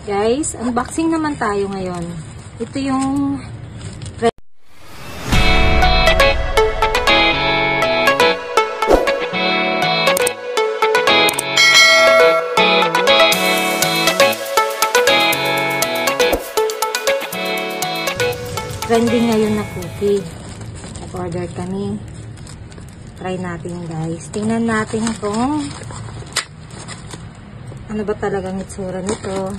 Guys, unboxing naman tayo ngayon. Ito yung trending ngayon na cookie. Nag-order kami. Try natin, guys. Tingnan natin kung ano ba talagang itsura nito.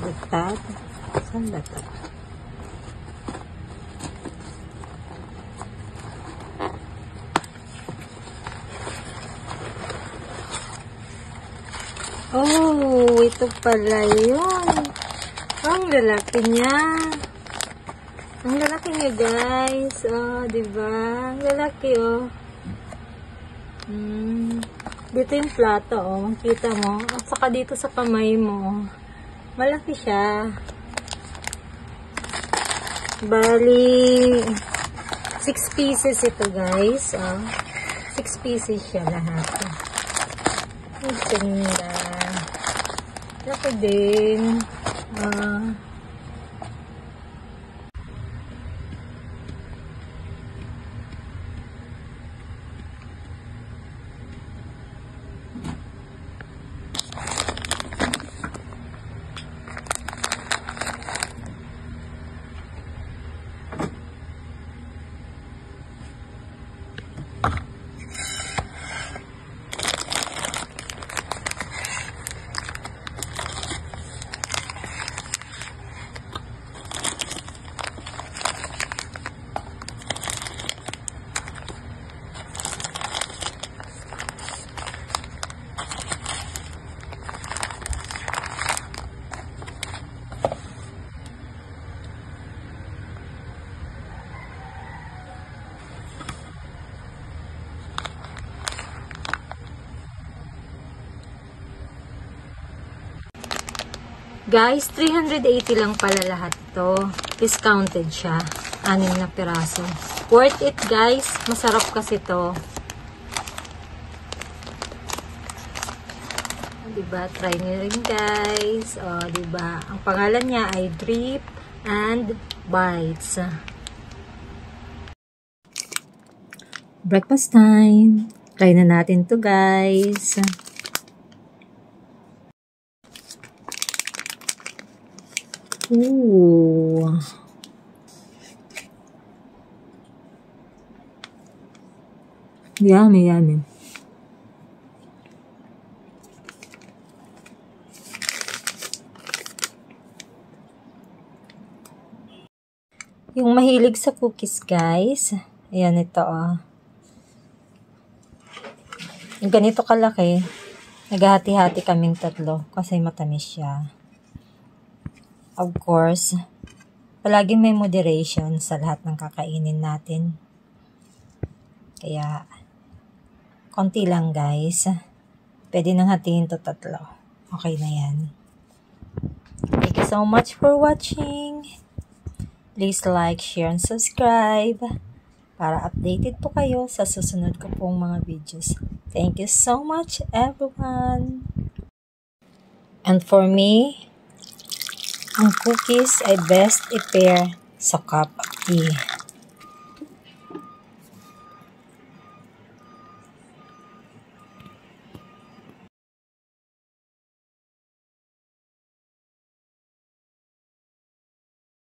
Butad. Saan ba ito? Oh, ito pala yun. Ang lalaki niya. Ang lalaki niya, guys. Oh, diba? Ang lalaki, oh. Dito yung plato, oh. Kita mo. At saka dito sa kamay mo. Malaki siya. Bali, 6 pieces ito, guys. Oh. 6 pieces siya lahat. Ang ganda. Laki din. Guys, 380 lang pala lahat ito. Discounted siya. 6 na piraso. Worth it, guys. Masarap kasi ito. Diba? Try nyo rin, guys. O, diba? Ang pangalan niya ay Drip and Bites. Breakfast time. Try na natin to, guys. Ooh. Yummy, yummy. Yung mahilig sa cookies, guys. Ayan, ito, oh. Yung ganito kalaki, naghahati-hati kaming 3 kasi matamis siya. Of course, palaging may moderation sa lahat ng kakainin natin. Kaya, konti lang, guys. Pwede nang hatiin to 3. Okay na yan. Thank you so much for watching. Please like, share, and subscribe para updated po kayo sa susunod ko pong mga videos. Thank you so much, everyone. And for me, ang cookies ay best i-pair sa cup of tea.